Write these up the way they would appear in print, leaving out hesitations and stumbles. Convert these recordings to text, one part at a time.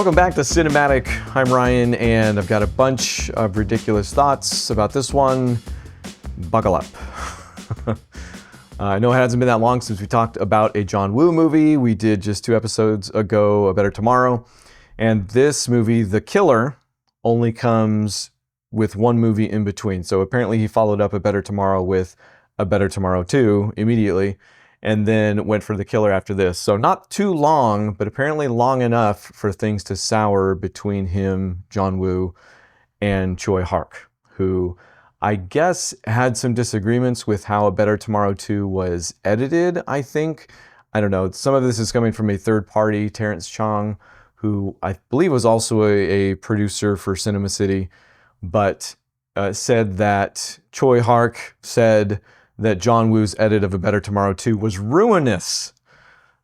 Welcome back to Cinematic. I'm Ryan, and I've got a bunch of ridiculous thoughts about this one. Buckle up. I know it hasn't been that long since we talked about a John Woo movie. We did just 2 episodes ago, A Better Tomorrow. And this movie, The Killer, only comes with 1 movie in between. So apparently he followed up A Better Tomorrow with A Better Tomorrow 2 immediately, and then went for The Killer after this. So not too long, but apparently long enough for things to sour between him, John Woo, and Choi Hark, who I guess had some disagreements with how A Better Tomorrow 2 was edited, I think. I don't know. Some of this is coming from a third party, Terrence Chong, who I believe was also a producer for Cinema City, but said that Choi Hark said that John Woo's edit of A Better Tomorrow 2 was ruinous.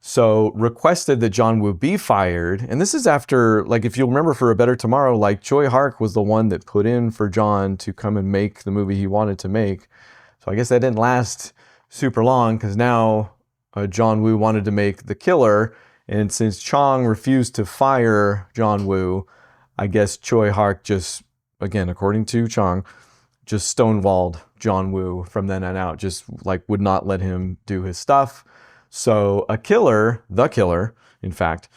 So requested that John Woo be fired. And this is after, like, if you'll remember for A Better Tomorrow, like, Choi Hark was the one that put in for John to come and make the movie he wanted to make. So I guess that didn't last super long, because now John Woo wanted to make The Killer. And since Chong refused to fire John Woo, I guess Choi Hark just, again, according to Chong, just stonewalled John Woo from then on out, just like would not let him do his stuff. So The Killer, in fact,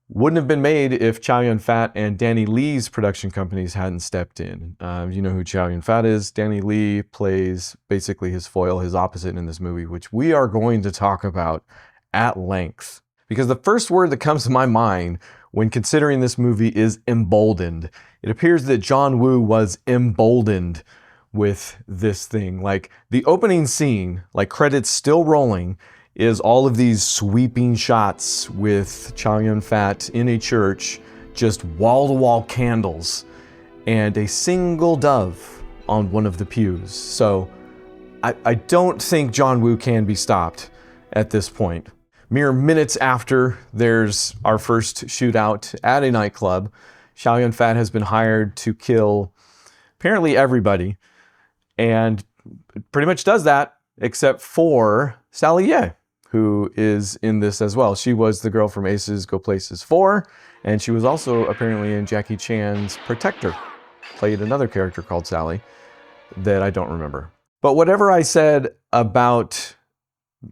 wouldn't have been made if Chow Yun-fat and Danny Lee's production companies hadn't stepped in. You know who Chow Yun-fat is. Danny Lee plays basically his foil, his opposite in this movie, which we are going to talk about at length. Because the first word that comes to my mind when considering this movie is emboldened. It appears that John Woo was emboldened with this thing. Like, the opening scene, like credits still rolling, is all of these sweeping shots with Chow Yun-fat in a church, just wall-to-wall candles, and a single dove on one of the pews. So I don't think John Woo can be stopped at this point. Mere minutes after there's our first shootout at a nightclub, Chow Yun-fat has been hired to kill apparently everybody, and pretty much does that except for Sally Ye, who is in this as well. She was the girl from Aces Go Places 4, and she was also apparently in Jackie Chan's Protector. Played another character called Sally that I don't remember. But whatever I said about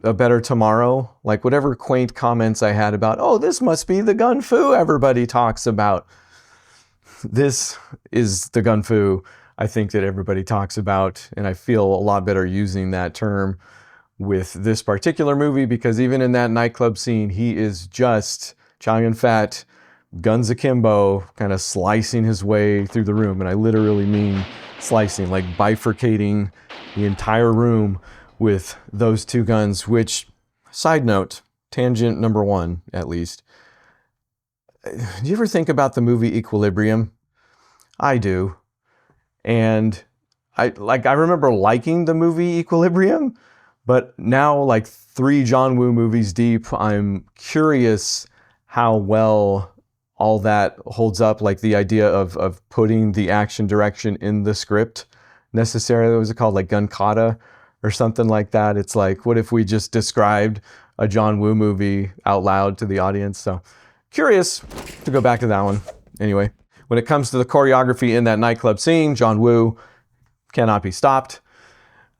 A Better Tomorrow, like whatever quaint comments I had about, oh, this must be the gun fu everybody talks about. This is the gun fu I think that everybody talks about, and I feel a lot better using that term with this particular movie, because even in that nightclub scene, he is just Chow Yun-fat, guns akimbo, kind of slicing his way through the room. And I literally mean slicing, like bifurcating the entire room with those 2 guns, which, side note, tangent number 1 at least. Do you ever think about the movie Equilibrium? I do. And I remember liking the movie Equilibrium, but now, like 3 John Woo movies deep, I'm curious how well all that holds up, like the idea of putting the action direction in the script necessarily. What was it called? Like Gun Kata or something like that. It's like, what if we just described a John Woo movie out loud to the audience? So curious to go back to that one. Anyway, when it comes to the choreography in that nightclub scene, John Woo cannot be stopped,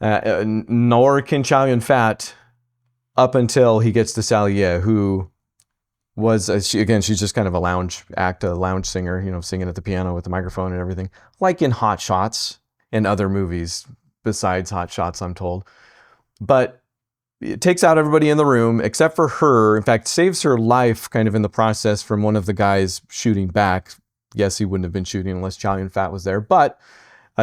nor can Chow Yun-fat, up until he gets to Sally Ye, who was, she's just kind of a lounge act, a lounge singer, you know, singing at the piano with the microphone and everything, like in Hot Shots and other movies besides Hot Shots, I'm told. But it takes out everybody in the room except for her. In fact, saves her life kind of in the process from one of the guys shooting back. Yes, he wouldn't have been shooting unless Chow Yun-fat was there, but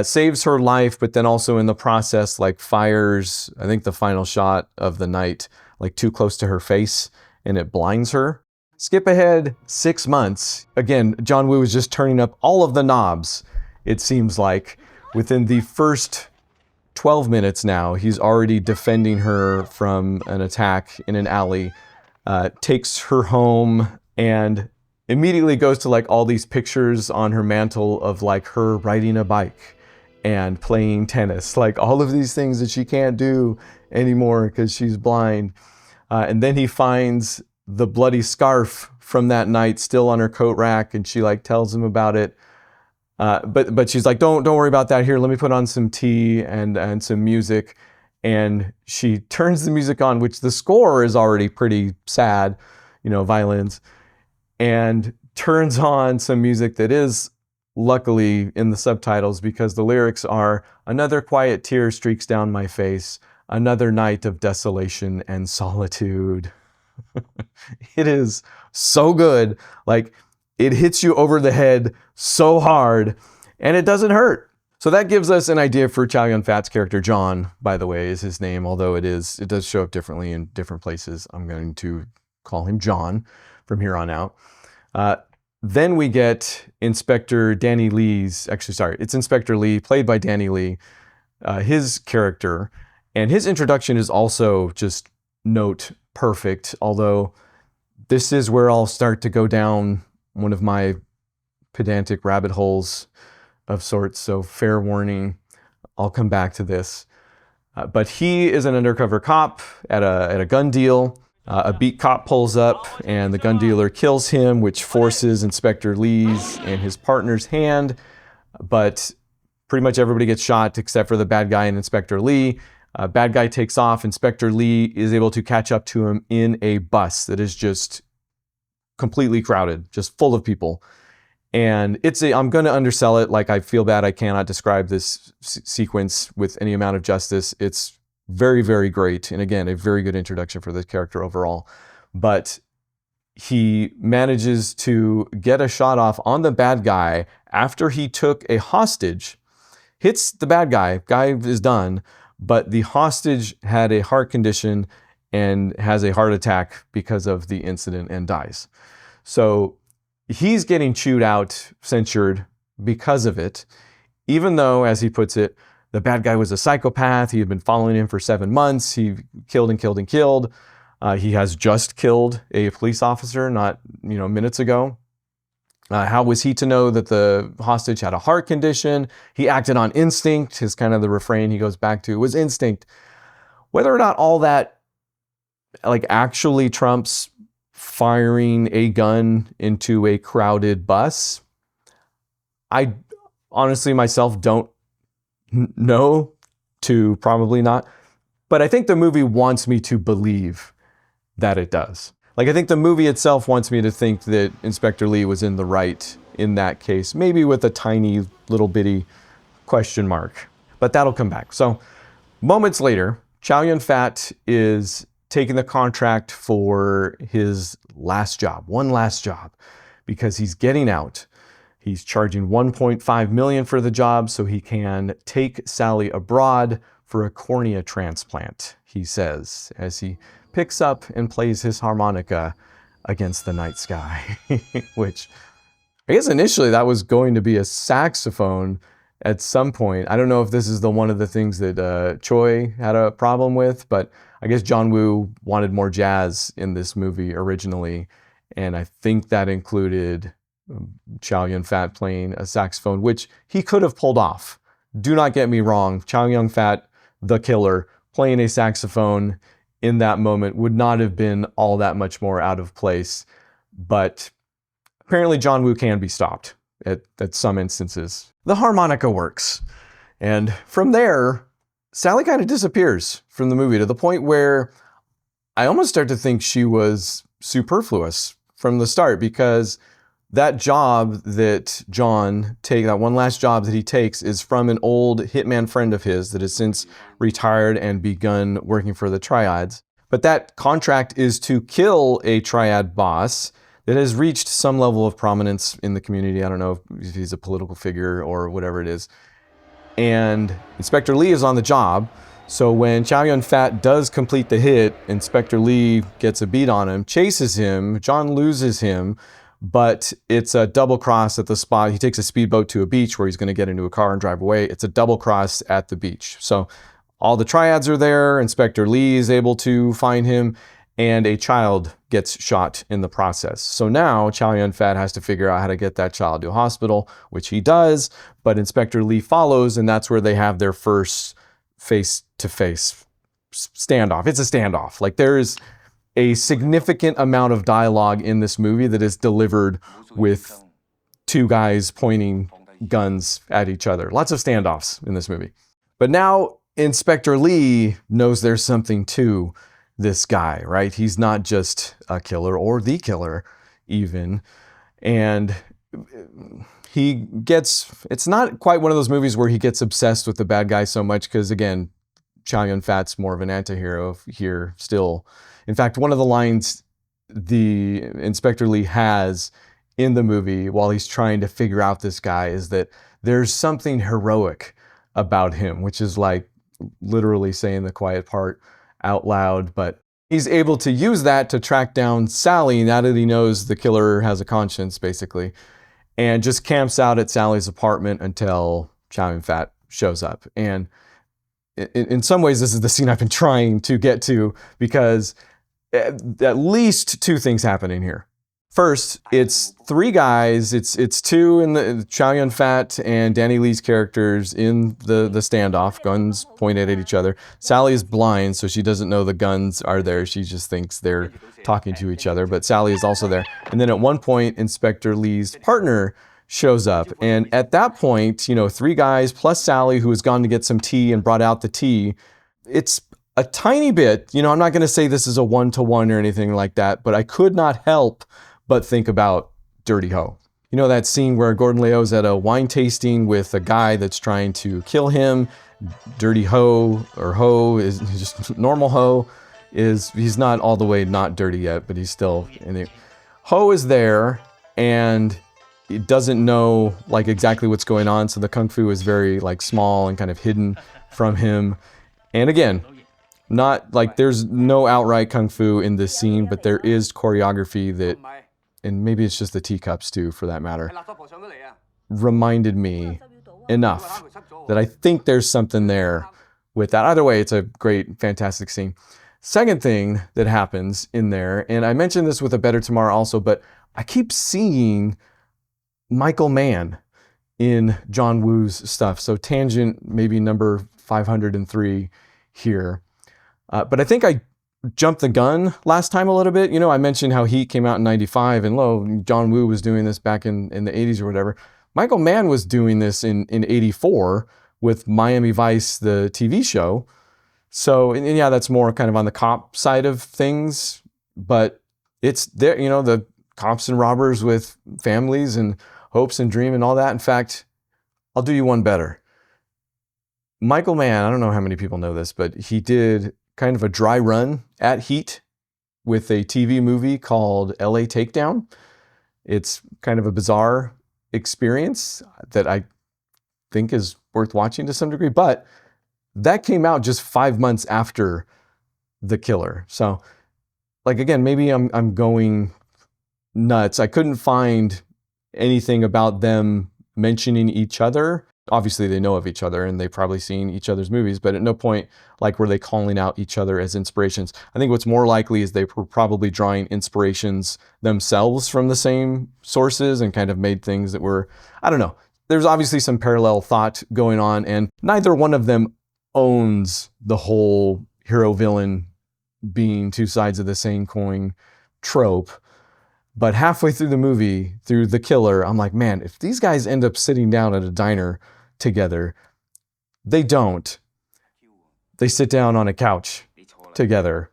saves her life, but then also in the process, like, fires, I think, the final shot of the night, like, too close to her face, and it blinds her. Skip ahead 6 months. Again, John Woo is just turning up all of the knobs, it seems like. Within the first 12 minutes now, he's already defending her from an attack in an alley, takes her home, and immediately goes to, like, all these pictures on her mantle of, like, her riding a bike and playing tennis, like all of these things that she can't do anymore because she's blind. And then he finds the bloody scarf from that night still on her coat rack, and she like tells him about it. But she's like, don't worry about that. Here, let me put on some tea and some music. And she turns the music on, which the score is already pretty sad, violins, and turns on some music that is luckily in the subtitles, because the lyrics are, "Another quiet tear streaks down my face, another night of desolation and solitude." It is so good. Like, it hits you over the head so hard, and it doesn't hurt. So that gives us an idea for Chow Yun-fat's character. John, by the way, is his name, although it does show up differently in different places. I'm going to call him John from here on out. Then we get Inspector Danny Lee's, it's Inspector Lee, played by Danny Lee, his character. And his introduction is also just note perfect, although this is where I'll start to go down one of my pedantic rabbit holes of sorts, so fair warning, I'll come back to this. But he is an undercover cop at a gun deal. A beat cop pulls up and the gun dealer kills him, which forces Inspector Lee's and his partner's hand. But pretty much everybody gets shot except for the bad guy and Inspector Lee. Bad guy takes off. Inspector Lee is able to catch up to him in a bus that is just completely crowded, just full of people. And I'm going to undersell it. Like, I feel bad I cannot describe this sequence with any amount of justice. It's very, very great. And again, a very good introduction for the character overall. But he manages to get a shot off on the bad guy after he took a hostage, hits the bad guy is done, but the hostage had a heart condition and has a heart attack because of the incident and dies. So he's getting chewed out, censured because of it, even though, as he puts it, the bad guy was a psychopath. He had been following him for 7 months. He killed and killed and killed. He has just killed a police officer not minutes ago. How was he to know that the hostage had a heart condition? He acted on instinct. Is kind of the refrain he goes back to, was instinct. Whether or not all that actually trumps firing a gun into a crowded bus, I honestly myself don't know, to probably not. But I think the movie wants me to believe that it does. I think the movie itself wants me to think that Inspector Lee was in the right in that case, maybe with a tiny little bitty question mark. But that'll come back. So moments later, Chow Yun-fat is taking the contract for his one last job, because he's getting out. He's charging $1.5 million for the job so he can take Sally abroad for a cornea transplant, he says, as he picks up and plays his harmonica against the night sky, which I guess initially that was going to be a saxophone at some point. I don't know if this is one of the things that Choi had a problem with, but I guess John Woo wanted more jazz in this movie originally, and I think that included Chow Yun-fat playing a saxophone, which he could have pulled off. Do not get me wrong, Chow Yun-fat, the killer, playing a saxophone in that moment would not have been all that much more out of place, but apparently John Woo can be stopped at some instances. The harmonica works, and from there, Sally kind of disappears from the movie to the point where I almost start to think she was superfluous from the start, because that job that that one last job that he takes is from an old hitman friend of his that has since retired and begun working for the Triads. But that contract is to kill a Triad boss that has reached some level of prominence in the community. I don't know if he's a political figure or whatever it is. And Inspector Lee is on the job. So when Chow Yun-fat does complete the hit, Inspector Lee gets a beat on him, chases him, John loses him, but it's a double cross at the spot. He takes a speedboat to a beach where he's going to get into a car and drive away. It's a double cross at the beach. So all the Triads are there. Inspector Lee is able to find him, and a child gets shot in the process. So now Chow Yun-fat has to figure out how to get that child to a hospital, which he does, but Inspector Lee follows, and that's where they have their first face-to-face standoff. It's a standoff. a significant amount of dialogue in this movie that is delivered with two guys pointing guns at each other. Lots of standoffs in this movie. But now Inspector Lee knows there's something to this guy, right? He's not just a killer or the killer even. And it's not quite one of those movies where he gets obsessed with the bad guy so much because, again, Chow Yun-fat's more of an anti-hero here still. In fact, one of the lines the Inspector Lee has in the movie while he's trying to figure out this guy is that there's something heroic about him, which is like literally saying the quiet part out loud. But he's able to use that to track down Sally now that he knows the killer has a conscience, basically, and just camps out at Sally's apartment until Chow Yun-fat shows up. And in some ways, this is the scene I've been trying to get to because at least two things happening here. First, it's three guys. It's two in the Chow Yun-fat and Danny Lee's characters in the standoff, guns pointed at each other. Sally is blind, so she doesn't know the guns are there. She just thinks they're talking to each other, but Sally is also there. And then at one point, Inspector Lee's partner shows up. And at that point, three guys plus Sally, who has gone to get some tea and brought out the tea. It's a tiny bit, I'm not going to say this is a one-to-one or anything like that, but I could not help but think about Dirty Ho. That scene where Gordon Leo's at a wine tasting with a guy that's trying to kill him. Dirty Ho, or Ho is just normal Ho, he's not all the way not dirty yet, but he's still in it. Ho is there and he doesn't know exactly what's going on, so the kung fu is very small and kind of hidden from him. And again, not there's no outright kung fu in this scene, but there is choreography that, and maybe it's just the teacups too, for that matter, reminded me enough that I think there's something there with that. Either way, it's a great, fantastic scene. Second thing that happens in there, and I mentioned this with A Better Tomorrow also, but I keep seeing Michael Mann in John Woo's stuff. So tangent, maybe number 503 here. But I think I jumped the gun last time a little bit. I mentioned how Heat came out in 95 and John Woo was doing this back in the 80s or whatever. Michael Mann was doing this in 84 with Miami Vice, the TV show. So, and yeah, that's more kind of on the cop side of things, but it's there, the cops and robbers with families and hopes and dream and all that. In fact, I'll do you one better. Michael Mann, I don't know how many people know this, but he did kind of a dry run at Heat with a TV movie called LA Takedown. It's kind of a bizarre experience that I think is worth watching to some degree, but that came out just 5 months after The Killer. So, again, maybe I'm going nuts. I couldn't find anything about them mentioning each other. Obviously, they know of each other and they've probably seen each other's movies, but at no point were they calling out each other as inspirations. I think what's more likely is they were probably drawing inspirations themselves from the same sources and kind of made things that were, I don't know. There's obviously some parallel thought going on, and neither one of them owns the whole hero-villain being two sides of the same coin trope. But halfway through the movie, through The Killer, I'm like, man, if these guys end up sitting down at a diner together, they don't. They sit down on a couch together,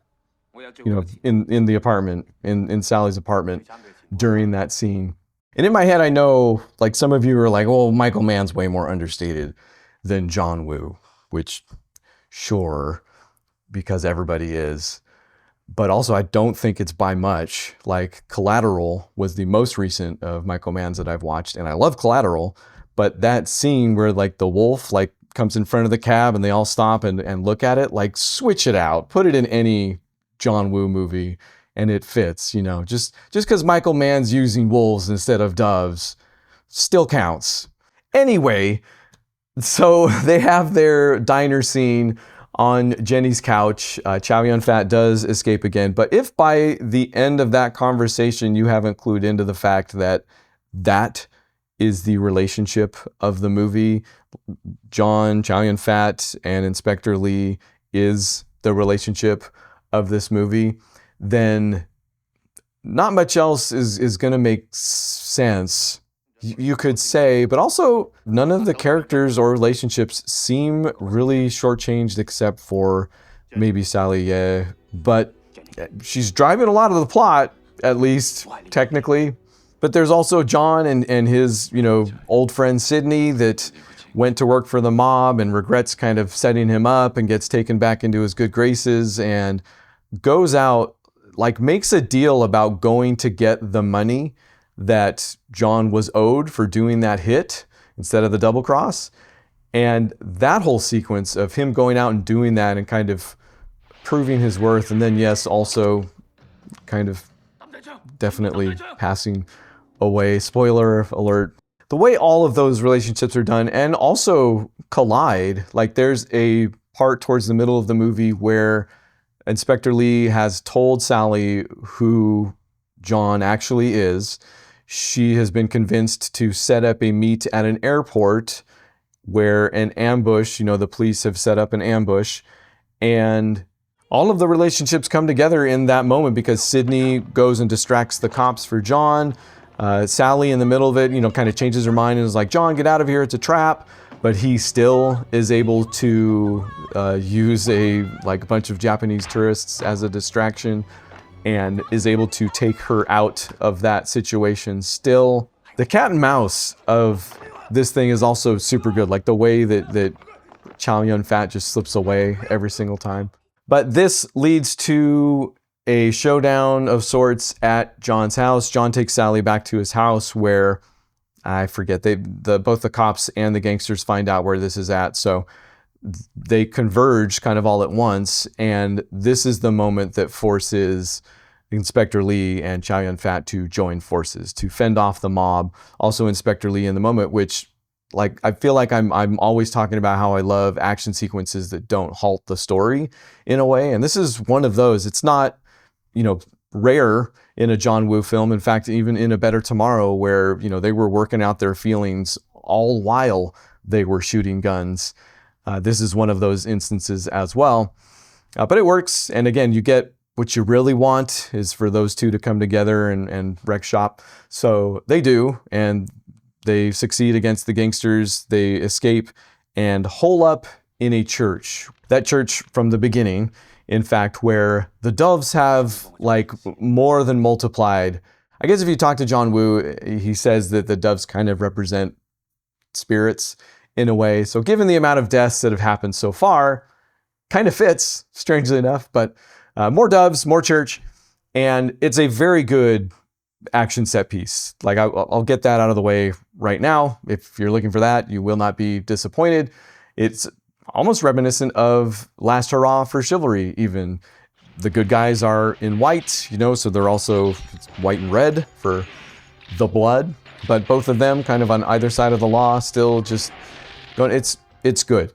in the apartment, in Sally's apartment during that scene. And in my head, I know, some of you are like, well, Michael Mann's way more understated than John Woo, which, sure, because everybody is. But also, I don't think it's by much. Collateral was the most recent of Michael Mann's that I've watched, and I love Collateral. But that scene where the wolf comes in front of the cab and they all stop and look at it, switch it out, put it in any John Woo movie, and it fits. Just because Michael Mann's using wolves instead of doves still counts. Anyway, so they have their diner scene on Jenny's couch. Chow Yun-fat does escape again. But if by the end of that conversation you haven't clued into the fact that that is the relationship of the movie, Chow Yun-fat and Inspector Lee is the relationship of this movie, then not much else is going to make sense, you could say. But also, none of the characters or relationships seem really shortchanged except for maybe Sally, yeah. But she's driving a lot of the plot, at least technically. But there's also John and his, old friend Sydney that went to work for the mob and regrets kind of setting him up and gets taken back into his good graces and goes out, makes a deal about going to get the money that John was owed for doing that hit instead of the double cross. And that whole sequence of him going out and doing that and kind of proving his worth, and then, yes, also kind of definitely passing away. Spoiler alert. The way all of those relationships are done and also collide, there's a part towards the middle of the movie where Inspector Lee has told Sally who John actually is. She has been convinced to set up a meet at an airport where an ambush, the police have set up an ambush, and all of the relationships come together in that moment because Sydney goes and distracts the cops for John. Sally, in the middle of it, kind of changes her mind and is like, John, get out of here, it's a trap. But he still is able to use a bunch of Japanese tourists as a distraction and is able to take her out of that situation still. The cat and mouse of this thing is also super good, the way that Chow Yun-fat just slips away every single time. But this leads to a showdown of sorts at John's house. John takes Sally back to his house where, I forget, both the cops and the gangsters find out where this is at. So they converge kind of all at once. And this is the moment that forces Inspector Lee and Chow Yun-fat to join forces to fend off the mob. Also Inspector Lee in the moment, which I feel like I'm always talking about how I love action sequences that don't halt the story in a way. And this is one of those. It's not, rare in a John Woo film. In fact, even in A Better Tomorrow, where, they were working out their feelings all while they were shooting guns. This is one of those instances as well. But it works. And again, you get what you really want is for those two to come together and wreck shop. So they do. And they succeed against the gangsters. They escape and hole up in a church. That church from the beginning, in fact, where the doves have more than multiplied. I guess if you talk to John Woo, he says that the doves kind of represent spirits in a way. So given the amount of deaths that have happened so far, kind of fits, strangely enough. But more doves, more church, and it's a very good action set piece. I'll get that out of the way right now. If you're looking for that, you will not be disappointed. It's almost reminiscent of Last Hurrah for Chivalry even. The good guys are in white, so they're also white and red for the blood, but both of them kind of on either side of the law, still just going, it's good.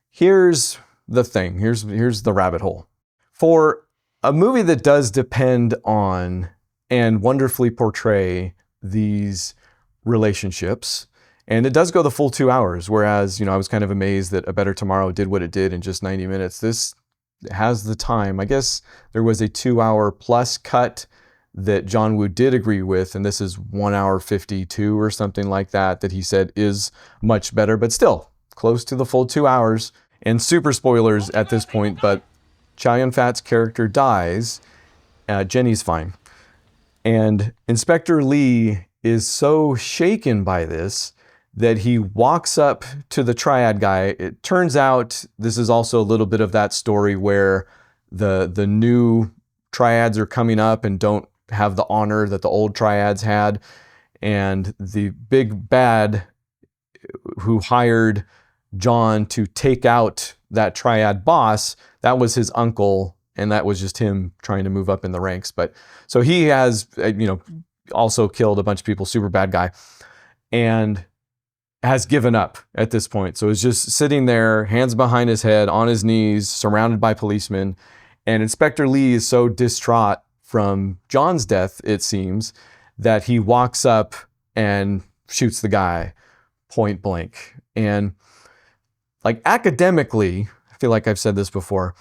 Here's the thing, here's the rabbit hole. For a movie that does depend on and wonderfully portray these relationships, and it does go the full 2 hours, whereas, I was kind of amazed that A Better Tomorrow did what it did in just 90 minutes. This has the time. I guess there was a 2 hour plus cut that John Woo did agree with, and this is 1 hour 52 or something like that he said is much better, but still close to the full 2 hours. And super spoilers at this point, but Chow Yun-fat's character dies. Jenny's fine. And Inspector Lee is so shaken by this that he walks up to the triad guy. It turns out this is also a little bit of that story where the new triads are coming up and don't have the honor that the old triads had. And the big bad who hired John to take out that triad boss, that was his uncle, and that was just him trying to move up in the ranks. But so he has, also killed a bunch of people, super bad guy, and has given up at this point. So he's just sitting there, hands behind his head, on his knees, surrounded by policemen. And Inspector Lee is so distraught from John's death, it seems, that he walks up and shoots the guy point blank. And academically, I feel like I've said this before,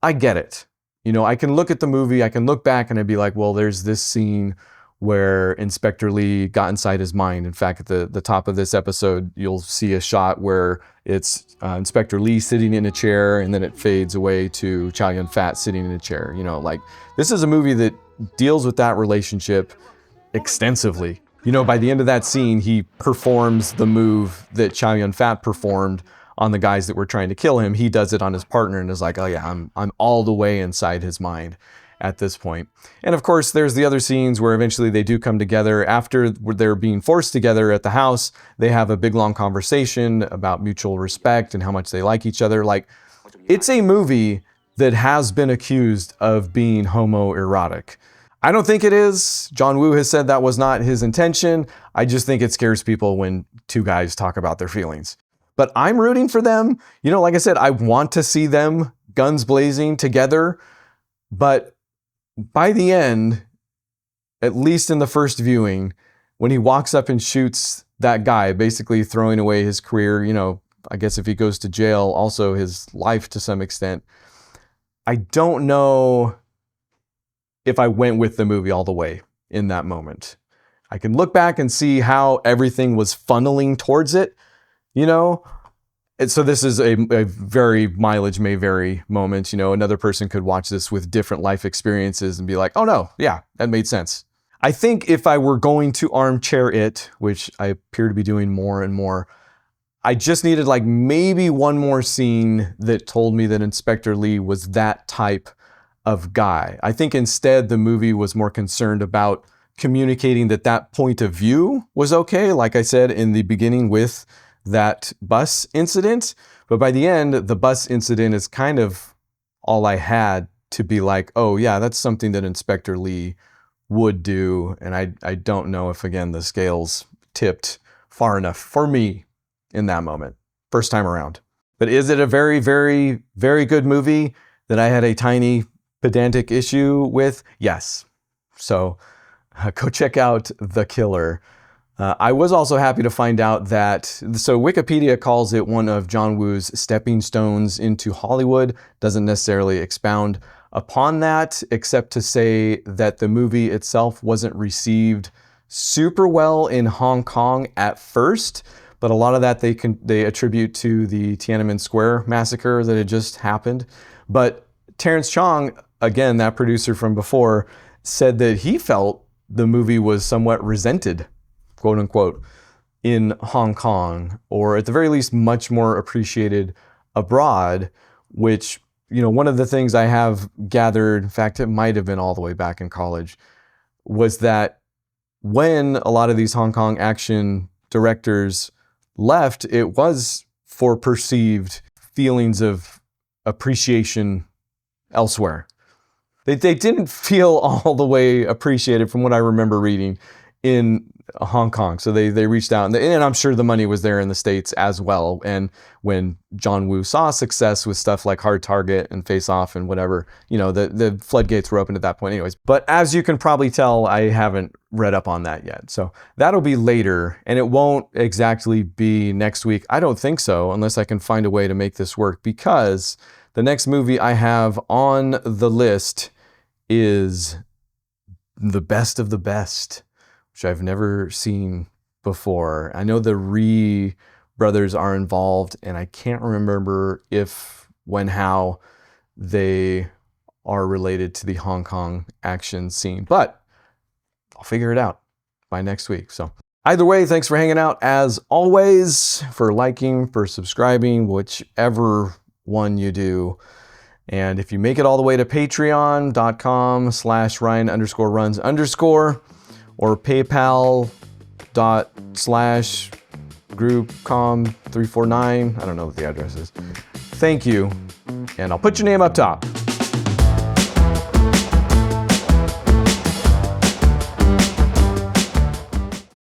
I get it. You know, I can look at the movie, I can look back and I'd be like, well, there's this scene where Inspector Lee got inside his mind. In fact, at the top of this episode, you'll see a shot where it's Inspector Lee sitting in a chair, and then it fades away to Chow Yun-fat sitting in a chair. You know, like, this is a movie that deals with that relationship extensively. You know, by the end of that scene, he performs the move that Chow Yun-fat performed on the guys that were trying to kill him. He does it on his partner and is like, oh yeah, I'm all the way inside his mind at this point. And of course, there's the other scenes where eventually they do come together. After they're being forced together at the house, they have a big long conversation about mutual respect and how much they like each other. Like, it's a movie that has been accused of being homoerotic. I don't think it is. John Woo has said that was not his intention. I just think it scares people when two guys talk about their feelings. But I'm rooting for them. You know, like I said, I want to see them guns blazing together. But by the end, at least in the first viewing, when he walks up and shoots that guy, basically throwing away his career, you know, I guess if he goes to jail, also his life to some extent, I don't know if I went with the movie all the way in that moment. I can look back and see how everything was funneling towards it, you know? And so this is a very mileage may vary moment. You know, another person could watch this with different life experiences and be like, oh no, yeah, that made sense. I think if I were going to armchair it, which I appear to be doing more and more, I just needed like maybe one more scene that told me that Inspector Lee was that type of guy. I think instead the movie was more concerned about communicating that that point of view was okay, like I said in the beginning with that bus incident. But by the end, the bus incident is kind of all I had to be like, oh yeah, that's something that Inspector Lee would do. And I don't know if, again, the scales tipped far enough for me in that moment, first time around. But is it a very, very, very good movie that I had a tiny pedantic issue with? Yes. So go check out The Killer. I was also happy to find out that, so Wikipedia calls it one of John Woo's stepping stones into Hollywood, doesn't necessarily expound upon that, except to say that the movie itself wasn't received super well in Hong Kong at first, but a lot of that they attribute to the Tiananmen Square massacre that had just happened. But Terrence Chong, again, that producer from before, said that he felt the movie was somewhat resented, quote unquote, in Hong Kong, or at the very least much more appreciated abroad, which, you know, one of the things I have gathered, in fact, it might have been all the way back in college, was that when a lot of these Hong Kong action directors left, it was for perceived feelings of appreciation elsewhere. They didn't feel all the way appreciated from what I remember reading in Hong Kong. So they reached out, and I'm sure the money was there in the States as well. And when John Woo saw success with stuff like Hard Target and Face Off and whatever, you know, the floodgates were open at that point anyways. But as you can probably tell, I haven't read up on that yet. So that'll be later, and it won't exactly be next week. I don't think so, unless I can find a way to make this work, because the next movie I have on the list is The Best of the Best, which I've never seen before. I know the Ree brothers are involved, and I can't remember if, when, how they are related to the Hong Kong action scene, but I'll figure it out by next week. So either way, thanks for hanging out as always, for liking, for subscribing, whichever one you do. And if you make it all the way to patreon.com/Ryan_runs_ or PayPal.com/groupcom349. I don't know what the address is. Thank you, and I'll put your name up top.